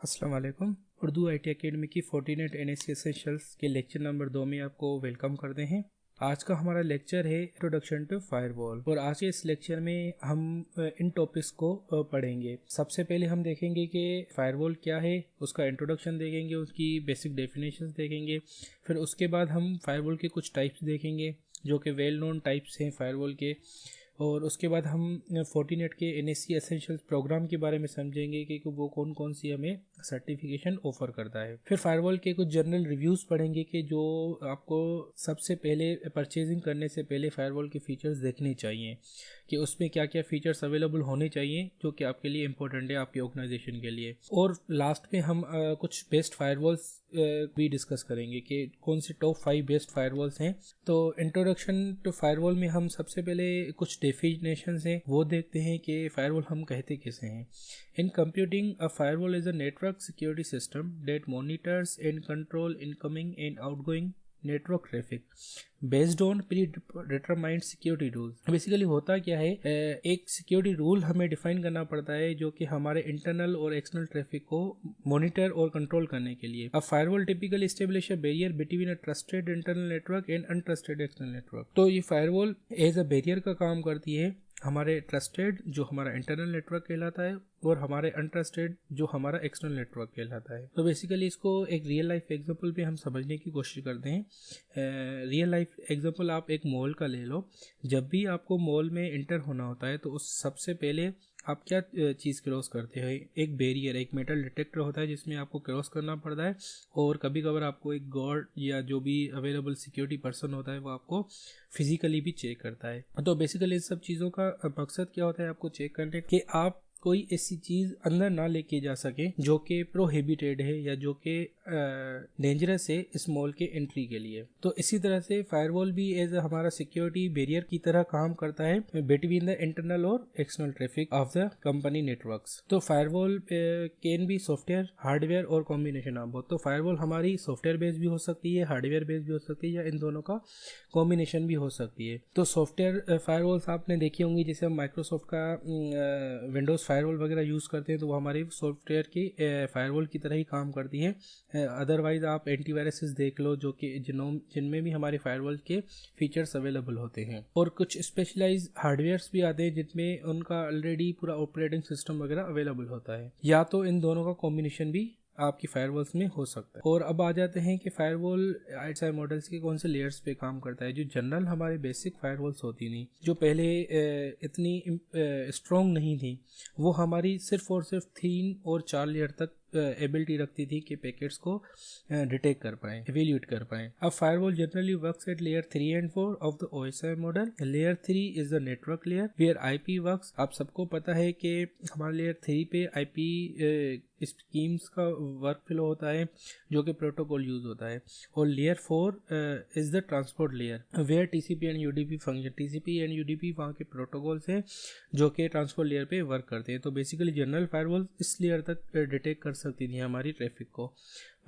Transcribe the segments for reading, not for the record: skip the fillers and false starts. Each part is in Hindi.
अस्सलाम वालेकुम। उर्दू IT अकेडमी की फोर्टीनेट NSE एसेंशियल्स के लेक्चर नंबर 2 में आपको वेलकम करते हैं। आज का हमारा लेक्चर है इंट्रोडक्शन टू फायरवॉल और आज के इस लेक्चर में हम इन टॉपिक्स को पढ़ेंगे। सबसे पहले हम देखेंगे कि फायरवॉल क्या है, उसका इंट्रोडक्शन देखेंगे, उसकी बेसिक डेफिनेशंस देखेंगे। फिर उसके बाद हम फायरवॉल के कुछ टाइप्स देखेंगे जो कि वेल नोन टाइप्स हैं फायरवॉल के। और उसके बाद हम फोर्टीनेट के NSE एसेंशियल्स प्रोग्राम के बारे में समझेंगे कि वो कौन कौन सी हमें सर्टिफिकेशन ऑफर करता है। फिर फायरवॉल के कुछ जनरल रिव्यूज़ पढ़ेंगे कि जो आपको सबसे पहले परचेजिंग करने से पहले फायरवॉल के फीचर्स देखने चाहिए कि उसमें क्या क्या फीचर्स अवेलेबल होने चाहिए जो कि आपके लिए इंपॉर्टेंट है, आपकी ऑर्गेनाइजेशन के लिए। और लास्ट में हम कुछ बेस्ट फायरवॉल्स भी डिस्कस करेंगे कि कौन से टॉप 5 बेस्ट फायरवॉल्स हैं। तो इंट्रोडक्शन टू फायरवॉल में हम सबसे पहले कुछ डेफिनेशंस हैं वो देखते हैं कि फायरवॉल हम कहते किसे हैं। In computing a firewall is a network security system that monitors and control incoming and outgoing network traffic based on pre determined security rules. Basically होता क्या है, एक सिक्योरिटी रूल हमें डिफाइन करना पड़ता है जो कि हमारे इंटरनल और एक्सटर्नल ट्रैफिक को मॉनिटर और कंट्रोल करने के लिए। A firewall typically establish a barrier between a trusted internal network and untrusted external network. तो ये फायरवॉल एज अ बैरियर का काम करती है हमारे ट्रस्टेड जो हमारा इंटरनल नेटवर्क कहलाता है और हमारे अनट्रस्टेड जो हमारा एक्सटर्नल नेटवर्क कहलाता है। तो बेसिकली इसको एक रियल लाइफ एग्जांपल पे हम समझने की कोशिश करते हैं। रियल लाइफ एग्जांपल आप एक मॉल का ले लो। जब भी आपको मॉल में इंटर होना होता है तो उस सबसे पहले आप क्या चीज़ क्रॉस करते हैं? एक बैरियर, एक मेटल डिटेक्टर होता है जिसमें आपको क्रॉस करना पड़ता है। और कभी कभार आपको एक गार्ड या जो भी अवेलेबल सिक्योरिटी पर्सन होता है वो आपको फिजिकली भी चेक करता है। तो बेसिकली इन सब चीज़ों का मकसद क्या होता है आपको चेक करने कि आप कोई ऐसी चीज़ अंदर ना लेके जा सके जो कि प्रोहिबिटेड है या जो कि डेंजरस है इस मॉल के एंट्री के लिए। तो इसी तरह से फायरवॉल भी एज हमारा सिक्योरिटी बैरियर की तरह काम करता है बिटवीन द इंटरनल और external traffic of the company networks. तो firewall can be software, hardware और कॉम्बिनेशन ऑफ बोथ। तो फायरवॉल हमारी सॉफ्टवेयर बेस्ड भी हो सकती है, हार्डवेयर बेस्ड भी हो सकती है या इन दोनों का कॉम्बिनेशन भी हो सकती है। तो सॉफ्टवेयर फायरवॉल्स आपने देखी होंगी, जैसे हम माइक्रोसॉफ्ट का विंडोज़ फायरवॉल वगैरह यूज़ करते हैं तो वो हमारी सॉफ्टवेयर की फायरवॉल की तरह ही काम करती है। अदरवाइज आप एंटीवायरसेस देख लो जो कि जिनमें भी हमारे फायरवॉल के फीचर्स अवेलेबल होते हैं। और कुछ स्पेशलाइज हार्डवेयर्स भी आते हैं जिनमें उनका ऑलरेडी पूरा ऑपरेटिंग सिस्टम वगैरह अवेलेबल होता है। या तो इन दोनों का कॉम्बिनेशन भी आपकी फायरवॉल्स में हो सकता है। और अब आ जाते हैं कि फायरवॉल ISI मॉडल्स के कौन से लेयर्स पे काम करता है। जो जनरल हमारे बेसिक फायरवॉल्स होती थी जो पहले इतनी स्ट्रॉन्ग नहीं थी, वो हमारी सिर्फ और सिर्फ 3 और 4 लेयर तक एबिलिटी रखती थी कि पैकेट्स को डिटेक्ट कर पाएँ, एवेल्यूएट कर पाएँ। अब firewall generally works at layer 3 and 4 of the OSI model. Layer 3 is the network layer where IP works. आप सबको पता है कि हमारे लेयर 3 पे IP स्कीम्स का वर्क फ्लो होता है जो कि प्रोटोकॉल यूज होता है। और layer 4 is the transport layer where TCP and UDP function. TCP and UDP वहाँ के प्रोटोकॉल्स हैं जो कि ट्रांसपोर्ट लेयर पे वर्क करते हैं। तो बेसिकली जनरल फायरवॉल इस लेयर तक डिटेक्ट कर सकती थी हमारी ट्रैफिक को।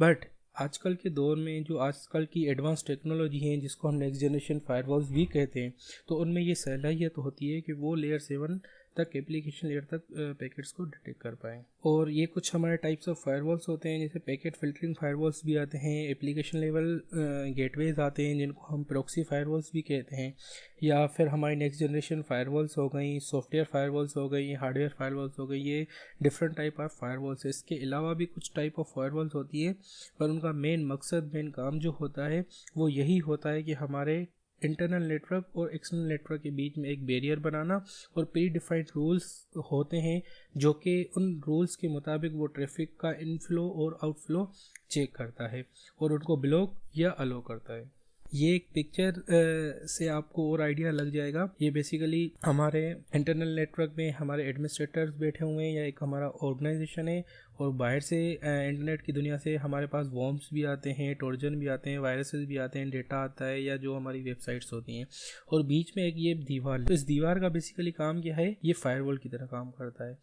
बट आजकल के दौर में जो आजकल की एडवांस टेक्नोलॉजी है जिसको हम नेक्स्ट जनरेशन फायरवॉल्स भी कहते हैं, तो उनमें ये सलाहियत होती है कि वो लेयर 7 तक एप्लीकेशन लेयर तक पैकेट्स को डिटेक्ट कर पाएँ। और ये कुछ हमारे टाइप्स ऑफ फायरवॉल्स होते हैं, जैसे पैकेट फिल्टरिंग फायरवॉल्स भी आते हैं, एप्लीकेशन लेवल गेटवेज आते हैं जिनको हम प्रॉक्सी फायरवॉल्स भी कहते हैं, या फिर हमारी नेक्स्ट जनरेशन फायरवॉल्स हो गई, सॉफ्टवेयर फायरवॉल्स हो गई, हार्डवेयर फायरवॉल्स हो गई। ये डिफरेंट टाइप ऑफ फायरवॉल्स है। इसके अलावा भी कुछ टाइप ऑफ फायरवॉल्स होती है पर उनका मेन मकसद, मेन काम जो होता है वो यही होता है कि हमारे इंटरनल नेटवर्क और एक्सटर्नल नेटवर्क के बीच में एक बैरियर बनाना। और प्री डिफाइंड रूल्स होते हैं जो कि उन रूल्स के मुताबिक वो ट्रैफिक का इनफ्लो और आउटफ्लो चेक करता है और उनको ब्लॉक या अलो करता है। ये एक पिक्चर से आपको और आइडिया लग जाएगा। ये बेसिकली हमारे इंटरनल नेटवर्क में हमारे एडमिनिस्ट्रेटर्स बैठे हुए हैं या एक हमारा ऑर्गेनाइजेशन है, और बाहर से इंटरनेट की दुनिया से हमारे पास वॉर्म्स भी आते हैं, ट्रोजन भी आते हैं, वायरसेस भी आते हैं, डेटा आता है या जो हमारी वेबसाइट्स होती हैं। और बीच में एक ये दीवार, तो इस दीवार का बेसिकली काम क्या है, ये फायरवॉल की तरह काम करता है।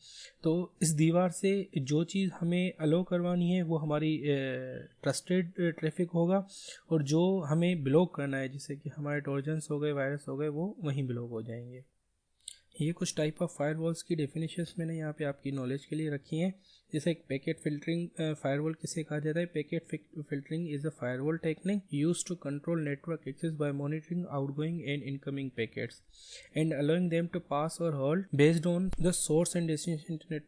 तो इस दीवार से जो चीज़ हमें अलो करवानी है वो हमारी ट्रस्टेड ट्रैफिक होगा, और जो हमें ब्लॉक करना है जैसे कि हमारे ट्रोजन्स हो गए, वायरस हो गए, वो वहीं ब्लॉक हो जाएंगे। ये कुछ टाइप ऑफ फायरवॉल्स की डेफिनेशंस मैंने यहाँ पे आपकी नॉलेज के लिए रखी हैं। जैसे एक पैकेट फिल्टरिंग फायरवॉल किसे कहा जाता है? Packet filtering is a firewall technique use to control network access by monitoring outgoing and incoming packets and allowing them to pass और hold based on the source and destination internet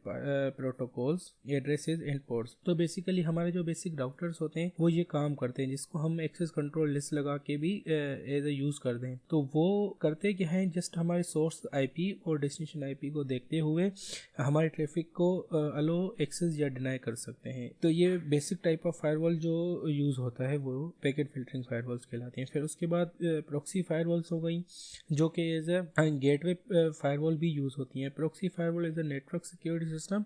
protocols, addresses and ports. तो बेसिकली हमारे जो बेसिक राउटर्स होते हैं वो ये काम करते हैं, जिसको हम एक्सेस कंट्रोल लिस्ट लगा के भी एज ए यूज करते हैं। तो वो करते क्या है, जस्ट हमारे सोर्स आईपी और डेस्टिनेशन आईपी को देखते हुए हमारे ट्रैफिक को अलो एक्सेस या डिनाई कर सकते हैं। तो ये बेसिक टाइप ऑफ फायरवॉल जो यूज होता है वो पैकेट फिल्टरिंग फायरवॉल्स कहलाती हैं। फिर उसके बाद प्रॉक्सी फायरवॉल्स हो गई, जो कि एज ए गेटवे फायरवॉल भी यूज होती हैं। Proxy firewall is a network security system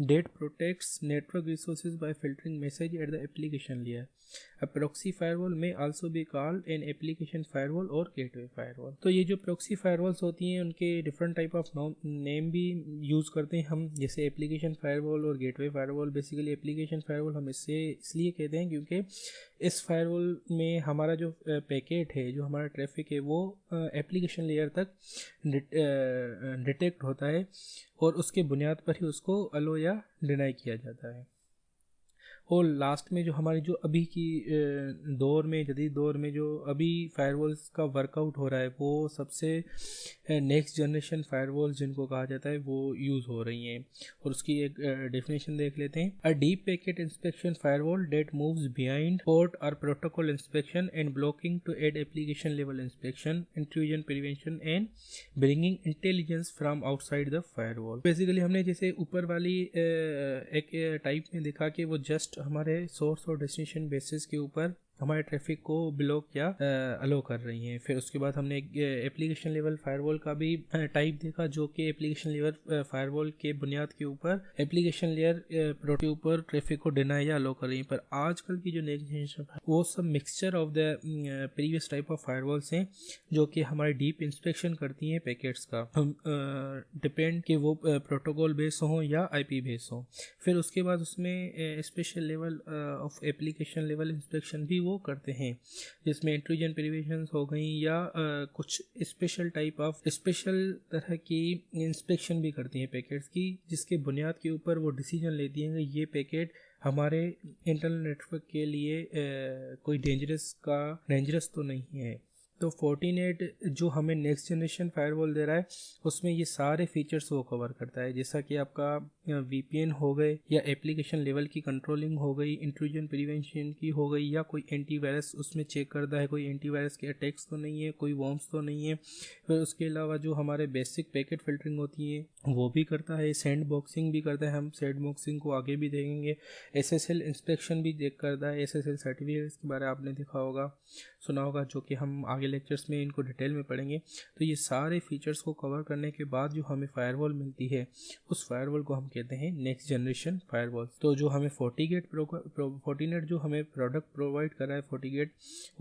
that protects network resources by filtering message at the application layer. A proxy firewall may also be called an application firewall or gateway firewall. तो ये जो proxy firewalls होती हैं उनके different type of name भी use करते हैं हम, जैसे application firewall और gateway firewall। basically application firewall हम इसलिए कहते हैं क्योंकि इस firewall में हमारा जो पैकेट है, जो हमारा ट्रैफिक है, वो एप्लीकेशन लेयर तक डिटेक्ट होता है और उसके बुनियाद पर ही उसको अलो या डिनाई किया जाता है। और लास्ट में जो हमारी जो अभी की दौर में, जदीद दौर में जो अभी फायरवॉल्स का वर्कआउट हो रहा है, वो सबसे नेक्स्ट जनरेशन फायरवॉल्स जिनको कहा जाता है वो यूज़ हो रही हैं। और उसकी एक डेफिनेशन देख लेते हैं। A deep packet inspection firewall that moves behind port और protocol inspection and blocking to add application level inspection, intrusion prevention and bringing intelligence from outside the firewall. Basically हमने जैसे ऊपर वाली एक टाइप में देखा कि वो जस्ट हमारे सोर्स और डेस्टिनेशन बेसिस के ऊपर हमारे ट्रैफिक को ब्लॉक या अलो कर रही हैं। फिर उसके बाद हमने एक एप्लीकेशन लेवल फायरवॉल का भी टाइप देखा, जो कि एप्लीकेशन लेवल फायरवॉल के बुनियाद के ऊपर एप्लीकेशन लेयर के ऊपर ट्रैफिक को डिनाई या अलो कर रही हैं। पर आजकल की जो नेक्स्ट जनरेशन वो सब mixture of the previous type of firewalls हैं, जो कि हमारी डीप इंस्पेक्शन करती हैं पैकेट्स का, हम डिपेंड कि वो प्रोटोकॉल बेस हो या आईपी बेस हो। फिर उसके बाद उसमें special level of application level inspection भी वो करते हैं, जिसमें इंट्रूजन प्रिवेंशन हो गई या कुछ स्पेशल टाइप ऑफ स्पेशल तरह की इंस्पेक्शन भी करती हैं पैकेट्स की, जिसके बुनियाद के ऊपर वो डिसीजन लेती हैं कि ये पैकेट हमारे इंटरनल नेटवर्क के लिए कोई डेंजरस तो नहीं है। तो फोर्टिनेट जो हमें नेक्स्ट जनरेशन फायरवॉल दे रहा है उसमें ये सारे फीचर्स वो कवर करता है, जैसा कि आपका VPN हो गए या एप्लीकेशन लेवल की कंट्रोलिंग हो गई, इंट्रूजन प्रिवेंशन की हो गई, या कोई एंटीवायरस उसमें चेक करता है कोई एंटीवायरस के अटैक्स तो नहीं है, कोई वॉर्म्स तो नहीं है। फिर उसके अलावा जो हमारे बेसिक पैकेट फिल्टरिंग होती है वो भी करता है, सैंड बॉक्सिंग भी करता है, हम सैंड बॉक्सिंग को आगे भी देखेंगे। SSL इंस्पेक्शन भी देख करता है, SSL सर्टिफिकेट्स के बारे में आपने देखा होगा, सुना होगा, जो कि हम आगे लेक्चर्स में इनको डिटेल में पढ़ेंगे। तो ये सारे फीचर्स को कवर करने के बाद जो हमें फायरवॉल मिलती है उस फायरवॉल को हम कहते हैं नेक्स्ट जनरेशन फायरवॉल। तो जो हमें फोर्टिनेट जो हमें प्रोडक्ट प्रोवाइड कर रहा है फोर्टिगेट,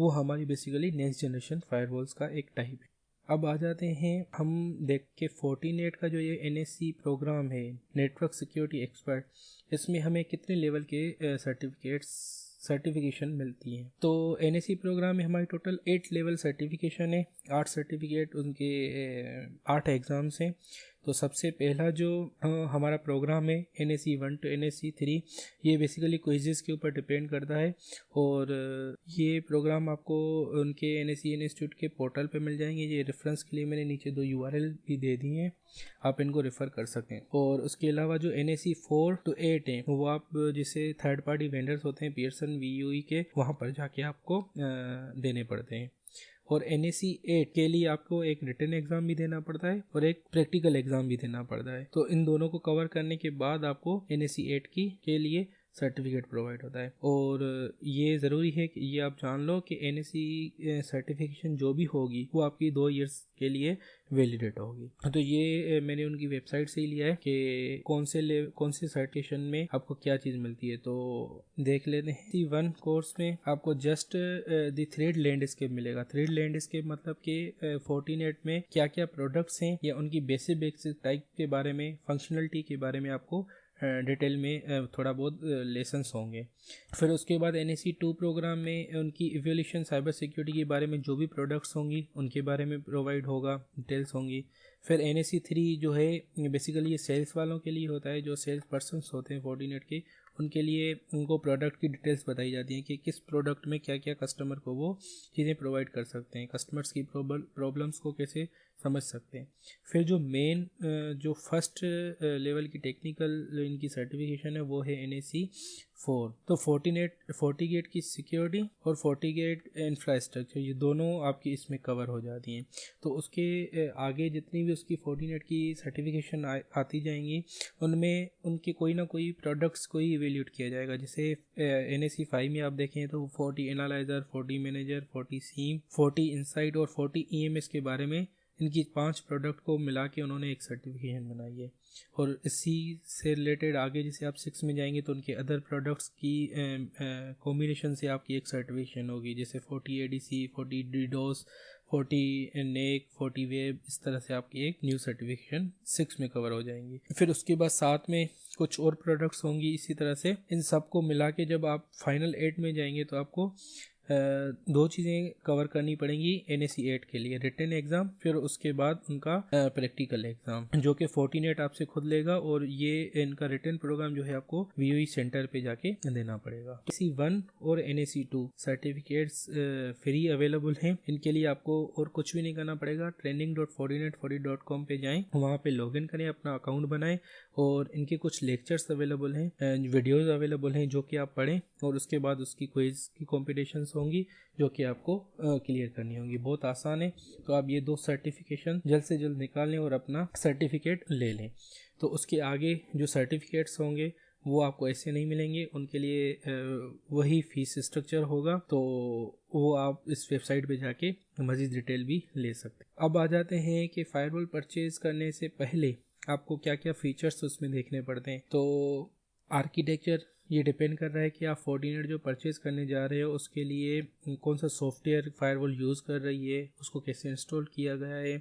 वो हमारी बेसिकली नेक्स्ट जनरेशन फायरवॉल्स का एक टाइप है। अब आ जाते हैं हम देख के फोर्टिनेट का जो ये NSE प्रोग्राम है, नेटवर्क सिक्योरिटी एक्सपर्ट, इसमें हमें कितने लेवल के सर्टिफिकेशन मिलती हैं। तो NSE प्रोग्राम में हमारी टोटल 8 लेवल सर्टिफिकेशन है, 8 सर्टिफिकेट, उनके 8 एग्ज़ाम्स हैं। तो सबसे पहला जो हमारा प्रोग्राम है NSE 1 to NSE 3, ये बेसिकली क्विज़ेस के ऊपर डिपेंड करता है और ये प्रोग्राम आपको उनके NSE इंस्टीट्यूट के पोर्टल पे मिल जाएंगे। ये रेफरेंस के लिए मैंने नीचे 2 URL भी दे दी हैं, आप इनको रेफ़र कर सकें। और उसके अलावा जो NSE 4 to 8 हैं वो आप जिसे थर्ड पार्टी वेंडर्स होते हैं पियर्सन VUE के, वहाँ पर जाके आपको देने पड़ते हैं। और NSE 8 के लिए आपको एक रिटन एग्ज़ाम भी देना पड़ता है और एक प्रैक्टिकल एग्ज़ाम भी देना पड़ता है। तो इन दोनों को कवर करने के बाद आपको NSE 8 के लिए सर्टिफिकेट प्रोवाइड होता है। और ये ज़रूरी है कि ये आप जान लो कि NSE सर्टिफिकेशन जो भी होगी वो आपकी 2 इयर्स के लिए वैलिडेट होगी। तो ये मैंने उनकी वेबसाइट से ही लिया है कि कौन से सर्टिफिकेशन में आपको क्या चीज़ मिलती है। तो देख लेते हैं। NSE 1 कोर्स में आपको जस्ट द थ्रेड लैंडस्केप मिलेगा। थ्रेड लैंडस्केप मतलब कि फोर्टिनेट में क्या क्या प्रोडक्ट्स हैं या उनकी बेसिक टाइप के बारे में, फंक्शनलिटी के बारे में आपको डिटेल में थोड़ा बहुत लेसन्स होंगे। फिर उसके बाद NAC2 प्रोग्राम में उनकी इवोल्यूशन साइबर सिक्योरिटी के बारे में जो भी प्रोडक्ट्स होंगी उनके बारे में प्रोवाइड होगा, डिटेल्स होंगी। फिर NAC3 जो है बेसिकली ये सेल्स वालों के लिए होता है, जो सेल्स पर्सन्स होते हैं फोर्टिनेट के, उनके लिए उनको प्रोडक्ट की डिटेल्स बताई जाती हैं कि किस प्रोडक्ट में क्या क्या कस्टमर को वो चीज़ें प्रोवाइड कर सकते हैं, कस्टमर्स की प्रॉब्लम्स को कैसे समझ सकते हैं। फिर जो मेन जो फर्स्ट लेवल की टेक्निकल इनकी सर्टिफिकेशन है वो है NAC4। तो फोर्टीगेट की सिक्योरिटी और फोर्टीगेट इंफ्रास्ट्रक्चर ये दोनों आपकी इसमें कवर हो जाती हैं। तो उसके आगे जितनी भी उसकी फोर्टीनेट की सर्टिफिकेशन आती जाएंगी उनमें उनके कोई ना कोई प्रोडक्ट्स को ही इवेल्यूट किया जाएगा। जैसे NAC5 में आप देखें तो 40 एनालाइजर, 40 मैनेजर, 40 सीम, 40 इनसाइट और 40 EMS के बारे में इनकी 5 प्रोडक्ट को मिला के उन्होंने एक सर्टिफिकेशन बनाई है। और इसी से रिलेटेड आगे जैसे आप 6 में जाएंगे तो उनके अदर प्रोडक्ट्स की कॉम्बिनेशन से आपकी एक सर्टिफिकेशन होगी, जैसे 40 ADC, 40 DDoS, 40 NAC, 40 वेब, इस तरह से आपकी एक न्यू सर्टिफिकेशन 6 में कवर हो जाएंगी। फिर उसके बाद 7 में कुछ और प्रोडक्ट्स होंगी इसी तरह से। इन सब को मिला के जब आप फाइनल 8 में जाएंगे तो आपको दो चीज़ें कवर करनी पड़ेंगी NAC8 के लिए, रिटन एग्ज़ाम, फिर उसके बाद उनका प्रैक्टिकल एग्ज़ाम जो कि फोर्टिनेट आपसे खुद लेगा, और ये इनका रिटन प्रोग्राम जो है आपको VOE सेंटर पे जाके देना पड़ेगा। NAC1 और NAC2 सर्टिफिकेट्स फ्री अवेलेबल हैं, इनके लिए आपको और कुछ भी नहीं करना पड़ेगा। training.fortinet40.com पे जाएं, वहाँ पे लॉगिन करें, अपना अकाउंट बनाएं, और इनके कुछ लेक्चर्स अवेलेबल हैं, वीडियोज़ अवेलेबल हैं जो कि आप पढ़ें, और उसके बाद उसकी क्विज की कॉम्पिटिशन्स होंगी जो कि आपको क्लियर करनी होगी। बहुत आसान है। तो आप ये 2 सर्टिफिकेशन जल्द से जल्द निकाल लें और अपना सर्टिफिकेट ले लें। तो उसके आगे जो सर्टिफिकेट्स होंगे वो आपको ऐसे नहीं मिलेंगे, उनके लिए वही फीस स्ट्रक्चर होगा, तो वो आप इस वेबसाइट पे जाके मज़ीद डिटेल भी ले सकते हैं। अब आ जाते हैं कि फायरवॉल परचेज करने से पहले आपको क्या क्या फीचर्स उसमें देखने पड़ते हैं। तो आर्किटेक्चर ये डिपेंड कर रहा है कि आप फोर्टिनेट जो परचेज करने जा रहे हो उसके लिए कौन सा सॉफ्टवेयर फायरवॉल यूज़ कर रही है, उसको कैसे इंस्टॉल किया गया है,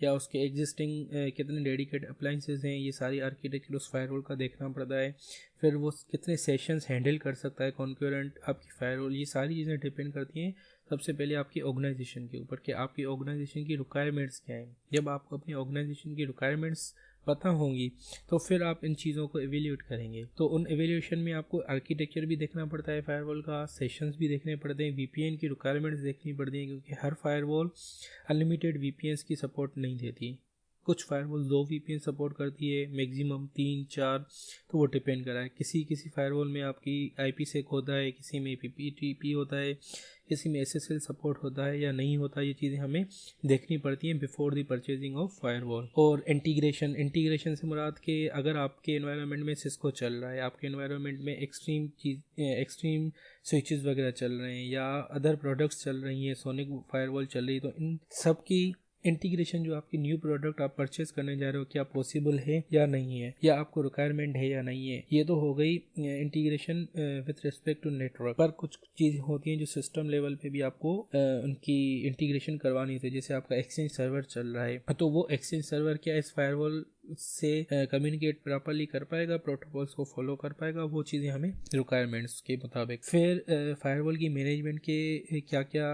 या उसके एग्जिस्टिंग कितने डेडिकेट अप्लाइंसेस हैं, ये सारी आर्किटेक्चर उस फायरवॉल का देखना पड़ता है। फिर वो कितने सेशंस हैंडल कर सकता है कॉन्करेंट आपकी फायरवॉल, ये सारी चीज़ें डिपेंड करती हैं सबसे पहले आपकी ऑर्गेनाइजेशन के ऊपर कि आपकी ऑर्गेनाइजेशन की रिक्वायरमेंट्स क्या हैं। जब आपको अपनी ऑर्गेनाइजेशन की रिक्वायरमेंट्स पता होंगी तो फिर आप इन चीज़ों को एवेल्यूएट करेंगे। तो उन एवेल्यूएशन में आपको आर्किटेक्चर भी देखना पड़ता है फायरवॉल का, सेशंस भी देखने पड़ते हैं, VPN की रिक्वायरमेंट्स देखनी पड़ती हैं, क्योंकि हर फायरवॉल अनलिमिटेड VPNs की सपोर्ट नहीं देती। कुछ फायरवॉल 2 VPN सपोर्ट करती है, मैक्सिमम 3-4, तो वो डिपेंड कर रहा है। किसी फायरवॉल में आपकी IPsec होता है, किसी में PPTP होता है, किसी में SSL सपोर्ट होता है या नहीं होता। ये चीज़ें हमें देखनी पड़ती हैं before the purchasing of firewall. और इंटीग्रेशन से मुराद के अगर आपके एनवायरनमेंट में सिस्को चल रहा है, आपके एनवायरनमेंट में एक्सट्रीम स्विचेस वगैरह चल रहे हैं, या अदर प्रोडक्ट्स चल रही हैं, सोनिक फायरवॉल चल रही है, तो इन सब की इंटीग्रेशन जो आपकी न्यू प्रोडक्ट आप परचेज करने जा रहे हो क्या पॉसिबल है या नहीं है, या आपको रिक्वायरमेंट है या नहीं है। ये तो हो गई integration with respect to network. पर कुछ चीज़ें होती हैं जो सिस्टम लेवल पे भी आपको उनकी इंटीग्रेशन करवानी होती है। जैसे आपका एक्सचेंज सर्वर चल रहा है, तो वो एक्सचेंज सर्वर क्या इस फायरवॉल से कम्युनिकेट प्रॉपर्ली कर पाएगा, प्रोटोकॉल्स को फॉलो कर पाएगा, वो चीज़ें हमें रिक्वायरमेंट्स के मुताबिक। फिर फायरवॉल की मैनेजमेंट के क्या क्या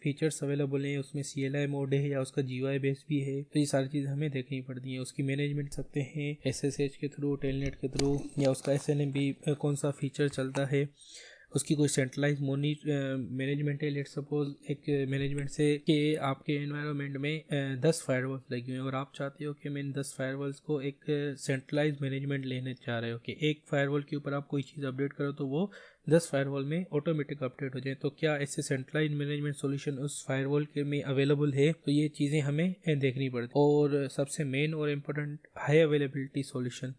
फीचर्स अवेलेबल हैं, उसमें CLI मोड है या उसका GUI बेस भी है, तो ये सारी चीज़ें हमें देखनी पड़ती हैं। उसकी मैनेजमेंट सकते हैं SSH के थ्रू, टेलनेट के थ्रू, या उसका SNMP कौन सा फीचर चलता है, उसकी कोई सेंट्रलाइज मैनेजमेंट है। लेट सपोज एक मैनेजमेंट से कि आपके एनवायरनमेंट में 10 फायरवॉल्स लगी हुई हैं और आप चाहते हो कि मैं इन 10 फायरवॉल्स को एक सेंट्रलाइज मैनेजमेंट लेने चाह रहे हो कि एक फायरवॉल के ऊपर आप कोई चीज़ अपडेट करो तो वो 10 फायरवॉल में ऑटोमेटिक अपडेट हो जाए। तो क्या ऐसे सेंट्रलाइज मैनेजमेंट सॉल्यूशन उस फायरवॉल के में अवेलेबल है, तो ये चीज़ें हमें देखनी पड़ती। और सबसे मेन और important high availability solution,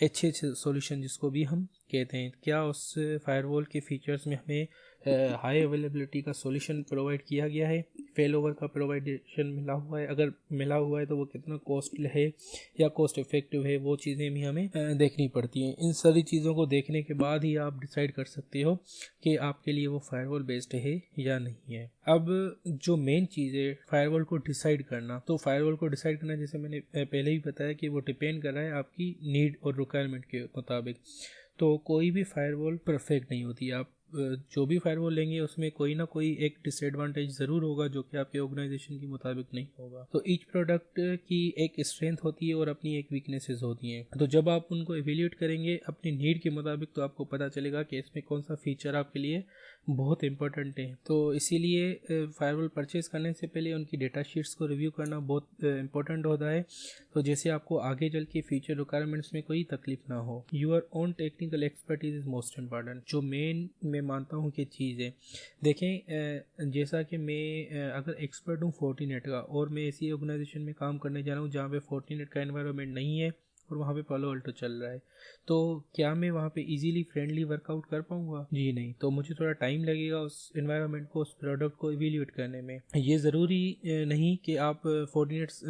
HH solution जिसको भी हम कहते हैं, क्या उस फायरवॉल के फीचर्स में हमें हाई अवेलेबिलिटी का सॉल्यूशन प्रोवाइड किया गया है, फेल ओवर का प्रोवाइडेशन मिला हुआ है, अगर मिला हुआ है तो वो कितना कॉस्टली है या कॉस्ट इफेक्टिव है, वो चीज़ें भी हमें देखनी पड़ती हैं। इन सारी चीज़ों को देखने के बाद ही आप डिसाइड कर सकते हो कि आपके लिए वो फायरवॉल बेस्ड है या नहीं है। अब जो मेन चीज़ है फायरवॉल को डिसाइड करना, तो फायरवॉल को डिसाइड करना जैसे मैंने पहले ही बताया कि वो डिपेंड कर रहा है आपकी नीड और रिक्वायरमेंट के मुताबिक। तो कोई भी फायरवॉल परफेक्ट नहीं होती। आप जो भी फायरवॉल लेंगे उसमें कोई ना कोई एक डिसएडवांटेज ज़रूर होगा जो कि आपके ऑर्गेनाइजेशन के मुताबिक नहीं होगा। तो ईच प्रोडक्ट की एक स्ट्रेंथ होती है और अपनी एक वीकनेसेस होती हैं। तो जब आप उनको एवेल्यूएट करेंगे अपनी नीड के मुताबिक तो आपको पता चलेगा कि इसमें कौन सा फीचर आपके लिए बहुत इंपॉर्टेंट है। तो इसीलिए फायरवॉल परचेज करने से पहले उनकी डेटा शीट्स को रिव्यू करना बहुत इंपॉर्टेंट होता है, तो जैसे आपको आगे चल के फ्यूचर रिक्वायरमेंट्स में कोई तकलीफ ना हो। Your own technical expertise is most important, जो मेन मैं मानता हूँ कि चीज़ है। देखें जैसा कि मैं अगर एक्सपर्ट हूँ फोर्टिनेट का और मैं ऐसी ऑर्गेनाइजेशन में काम करने जा रहा हूँ जहाँ पे फोर्टिनेट का एनवायरनमेंट नहीं है और वहाँ पे पालो अल्टो चल रहा है, तो क्या मैं वहाँ पे इजीली फ्रेंडली वर्कआउट कर पाऊँगा? जी नहीं। तो मुझे थोड़ा टाइम लगेगा उस एनवायरनमेंट को, उस प्रोडक्ट को इवेल्यूएट करने में। ये ज़रूरी नहीं कि आप फोर्टिनेट्स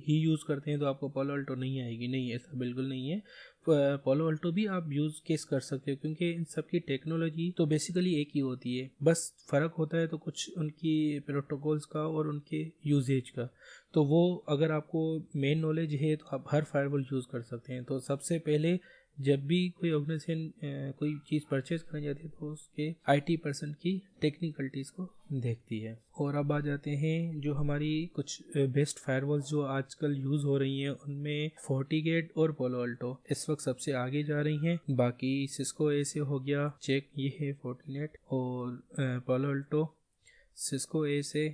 ही यूज़ करते हैं तो आपको पालो अल्टो नहीं आएगी, नहीं, ऐसा बिल्कुल नहीं है। पालो अल्टो भी आप यूज़ केस कर सकते हो क्योंकि इन सब की टेक्नोलॉजी तो बेसिकली एक ही होती है, बस फ़र्क होता है तो कुछ उनकी प्रोटोकॉल्स का और उनके यूजेज का। तो वो अगर आपको मेन नॉलेज है तो आप हर फायरवॉल यूज़ कर सकते हैं। तो सबसे पहले जब भी कोई ऑर्गेनाइजेशन कोई चीज़ परचेज करने जाती है तो उसके IT पर्सन की टेक्निकलिटीज़ को देखती है। और अब आ जाते हैं जो हमारी कुछ बेस्ट फायरवॉल्स जो आजकल यूज़ हो रही हैं, उनमें फोर्टीगेट और पालो अल्टो इस वक्त सबसे आगे जा रही हैं। बाकी सिस्को ऐसे हो गया, चेक ये है फोर्टीनेट, और पालो अल्टो, सिस्को ऐसे,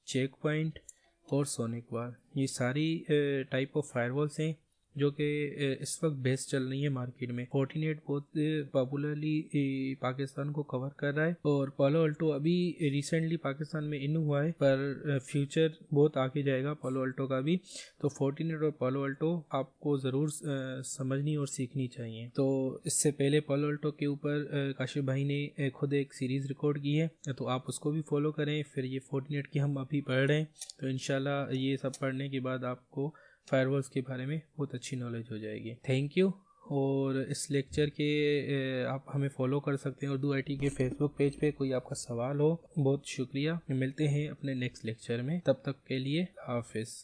चेक पॉइंट और सोनिक वाल, ये सारी टाइप ऑफ फायरवॉल्स हैं जो कि इस वक्त बेस्ट चल रही है मार्केट में। फोर्टिनेट बहुत पॉपुलरली पाकिस्तान को कवर कर रहा है और पालो अल्टो अभी रिसेंटली पाकिस्तान में इन हुआ है, पर फ्यूचर बहुत आगे जाएगा पालो अल्टो का भी। तो फोर्टिनेट और पालो अल्टो आपको ज़रूर समझनी और सीखनी चाहिए। तो इससे पहले पालो अल्टो के ऊपर काशिफ भाई ने खुद एक सीरीज़ रिकॉर्ड की है, तो आप उसको भी फॉलो करें। फिर ये फोर्टिनेट की हम अभी पढ़ रहे हैं, तो इंशाल्लाह ये सब पढ़ने के बाद आपको फायरवॉल्स के बारे में बहुत अच्छी नॉलेज हो जाएगी। Thank you. और इस लेक्चर के आप हमें फॉलो कर सकते हैं उर्दू IT के फेसबुक पेज पे। कोई आपका सवाल हो, बहुत शुक्रिया। मिलते हैं अपने नेक्स्ट लेक्चर में, तब तक के लिए हाफिज़।